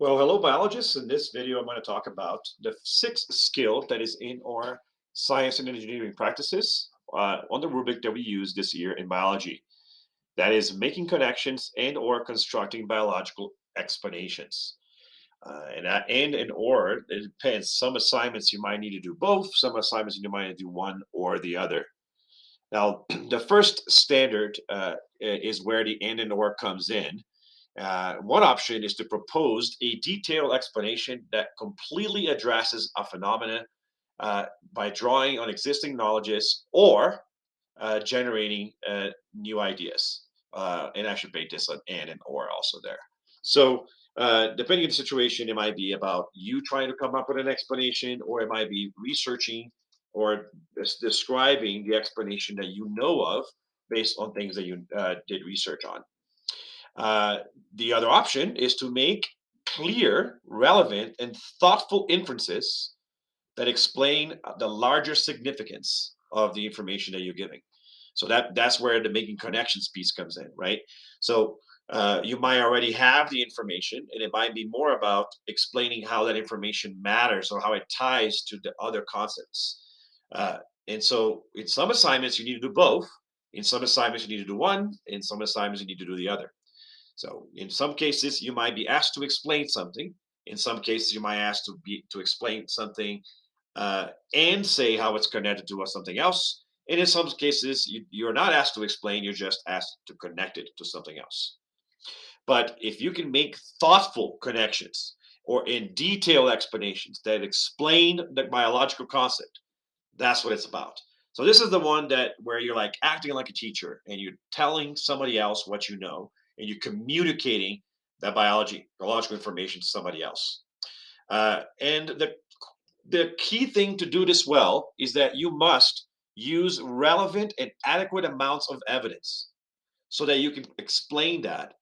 Well, hello, biologists. In this video, I'm going to talk about the sixth skill that is in our science and engineering practices on the rubric that we use this year in biology. That is making connections and or constructing biological explanations. And that and or, it depends. Some assignments you might need to do both. Some assignments you might need to do one or the other. Now, the first standard is where the and or comes in. One option is to propose a detailed explanation that completely addresses a phenomena by drawing on existing knowledges or generating new ideas. And I should make this an and or also there. So, depending on the situation, it might be about you trying to come up with an explanation, or it might be researching or describing the explanation that you know of based on things that you did research on. Uh, the other option is to make clear, relevant, and thoughtful inferences that explain the larger significance of the information that you're giving. So that's where the making connections piece comes in, right? So you might already have the information, and it might be more about explaining how that information matters or how it ties to the other concepts. Uh, and so, in some assignments, you need to do both. In some assignments, you need to do one. In some assignments, you need to do the other. So in some cases, you might be asked to explain something. In some cases, you might ask to explain something and say how it's connected to something else. And in some cases, you're not asked to explain; you're just asked to connect it to something else. But if you can make thoughtful connections or in detailed explanations that explain the biological concept, that's what it's about. So this is the one that where you're like acting like a teacher and you're telling somebody else what you know and you're communicating that biological information to somebody else. And the key thing to do this well is that you must use relevant and adequate amounts of evidence so that you can explain that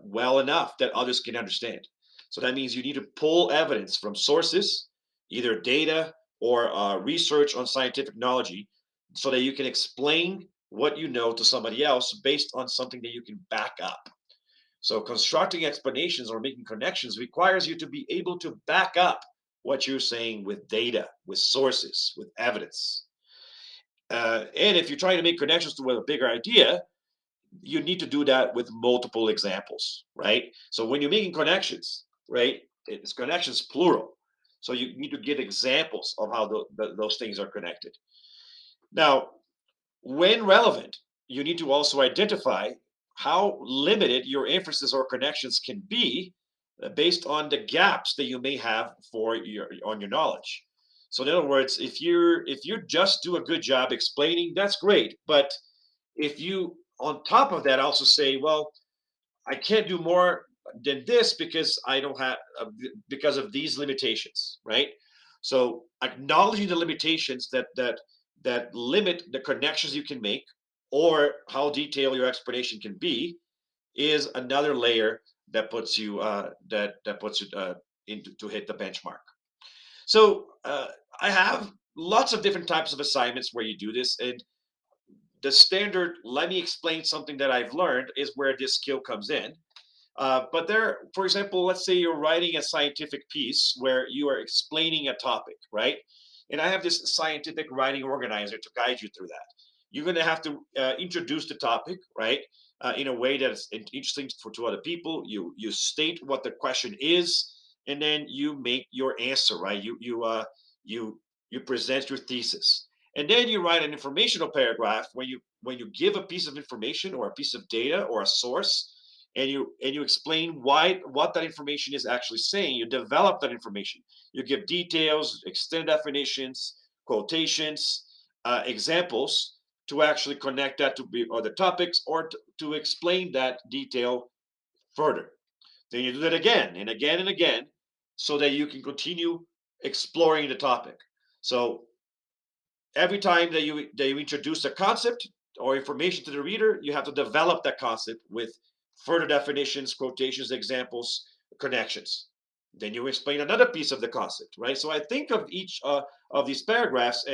well enough that others can understand. So that means you need to pull evidence from sources, either data or research on scientific knowledge, so that you can explain what you know to somebody else based on something that you can back up. So constructing explanations or making connections requires you to be able to back up what you're saying with data, with sources, with evidence. And if you're trying to make connections to a bigger idea, you need to do that with multiple examples, right? So when you're making connections, right, it's connections plural. So you need to give examples of how those things are connected. Now, when relevant, you need to also identify how limited your inferences or connections can be based on the gaps that you may have for your knowledge. So in other words, if you just do a good job explaining, that's great. But if you on top of that also say, well, I can't do more than this because I don't have because of these limitations, right? So acknowledging the limitations that limit the connections you can make or how detailed your explanation can be is another layer that puts you that puts you into to hit the benchmark. So I have lots of different types of assignments where you do this, and the standard let me explain something that I've learned is where this skill comes in. But there, for example, let's say you're writing a scientific piece where you are explaining a topic, right? And I have this scientific writing organizer to guide you through that. You're going to have to introduce the topic, right, in a way that is interesting to other people. You state what the question is, and then you make your answer, right? You present your thesis, and then you write an informational paragraph when you give a piece of information or a piece of data or a source, and you explain why what that information is actually saying. You develop that information. You give details, extended definitions, quotations, examples to actually connect that to other topics or to explain that detail further. Then you do that again and again and again so that you can continue exploring the topic. So every time that you introduce a concept or information to the reader, you have to develop that concept with further definitions, quotations, examples, connections. Then you explain another piece of the concept, right? So I think of each of these paragraphs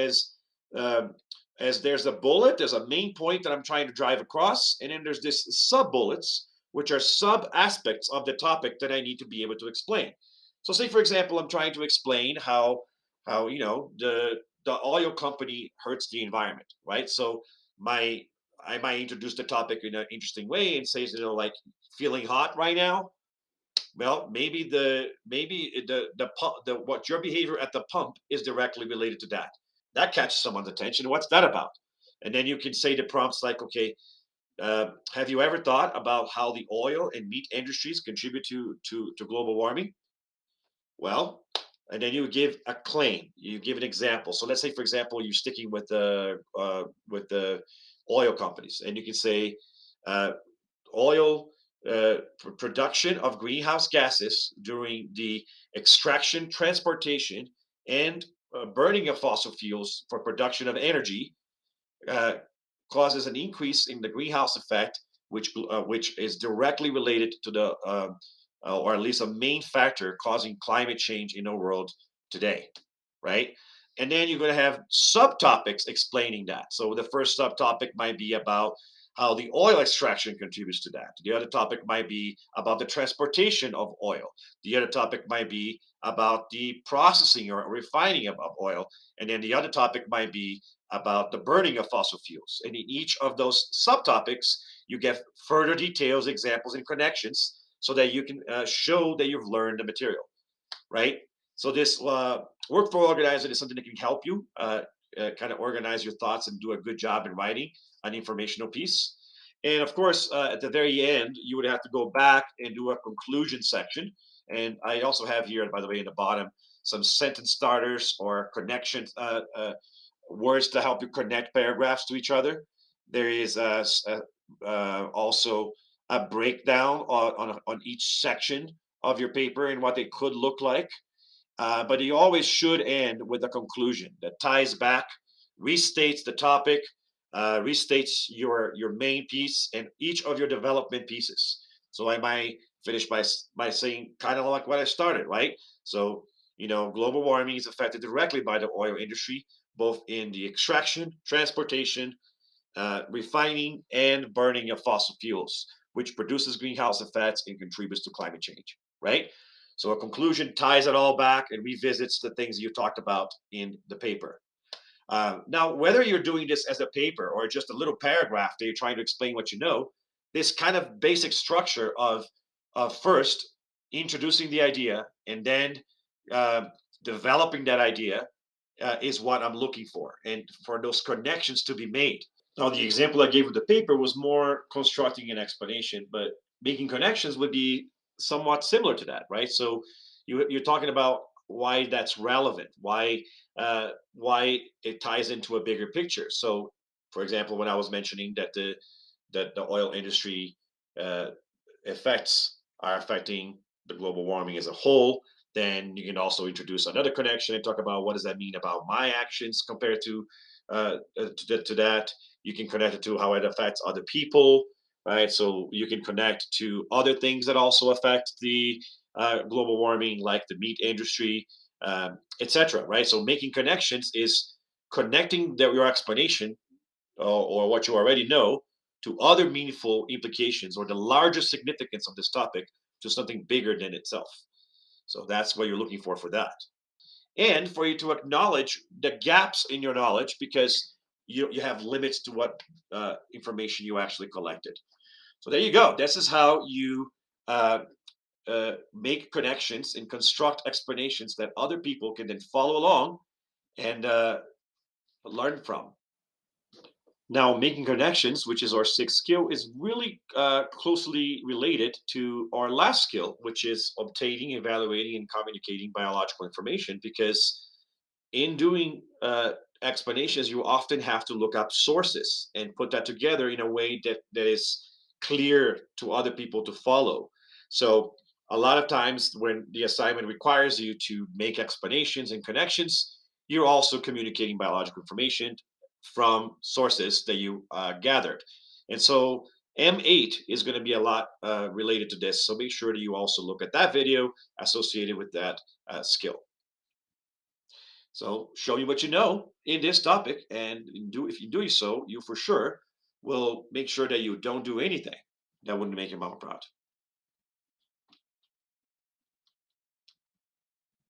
um, as there's a bullet, there's a main point that I'm trying to drive across, and then there's this sub bullets which are sub aspects of the topic that I need to be able to explain. So, say for example, I'm trying to explain how the oil company hurts the environment, right? So my I might introduce the topic in an interesting way and say, like feeling hot right now. Well, maybe the what your behavior at the pump is directly related to that. That catches someone's attention. What's that about? And then you can say the prompts like, okay, have you ever thought about how the oil and meat industries contribute to global warming? Well, and then you give a claim. You give an example. So let's say, for example, you're sticking with the oil companies, and you can say uh, oil production of greenhouse gases during the extraction, transportation, and burning of fossil fuels for production of energy uh, causes an increase in the greenhouse effect, which is directly related to or at least a main factor causing climate change in the world today, right? And then you're going to have subtopics explaining that. So the first subtopic might be about how the oil extraction contributes to that. The other topic might be about the transportation of oil. The other topic might be about the processing or refining of oil. And then the other topic might be about the burning of fossil fuels. And in each of those subtopics, you get further details, examples, and connections so that you can show that you've learned the material, right? So this workflow organizer is something that can help you kind of organize your thoughts and do a good job in writing an informational piece. And of course, at the very end, you would have to go back and do a conclusion section. And I also have here, by the way, in the bottom, some sentence starters or connection words to help you connect paragraphs to each other. There is also a breakdown on each section of your paper and what it could look like. But you always should end with a conclusion that ties back, restates the topic, restates your main piece and each of your development pieces. So I might finish by saying kind of like what I started, right? So global warming is affected directly by the oil industry, both in the extraction, transportation, refining, and burning of fossil fuels, which produces greenhouse effects and contributes to climate change, right? So a conclusion ties it all back and revisits the things you talked about in the paper. Now, whether you're doing this as a paper or just a little paragraph that you're trying to explain what you know, this kind of basic structure of first introducing the idea and then uh, developing that idea is what I'm looking for, and for those connections to be made. Now, the example I gave with the paper was more constructing an explanation, but making connections would be somewhat similar to that, right? So you're talking about why that's relevant, why it ties into a bigger picture. So, for example, when I was mentioning that the oil industry uh, effects are affecting the global warming as a whole, then you can also introduce another connection and talk about what does that mean about my actions compared to that. You can connect it to how it affects other people, right? So you can connect to other things that also affect the global warming, like the meat industry, etc. Right? So making connections is connecting your explanation or what you already know to other meaningful implications or the larger significance of this topic to something bigger than itself. So that's what you're looking for that. And for you to acknowledge the gaps in your knowledge because you have limits to what information you actually collected. So there you go. This is how you uh, make connections and construct explanations that other people can then follow along and learn from. Now, making connections, which is our sixth skill, is really closely related to our last skill, which is obtaining, evaluating, and communicating biological information. Because in doing explanations, you often have to look up sources and put that together in a way that is clear to other people to follow. So, a lot of times when the assignment requires you to make explanations and connections, you're also communicating biological information from sources that you gathered. And so, M8 is going to be a lot related to this. So, make sure that you also look at that video associated with that skill. So show me what you know in this topic, and if you do so, you for sure will make sure that you don't do anything. that wouldn't make your mama proud.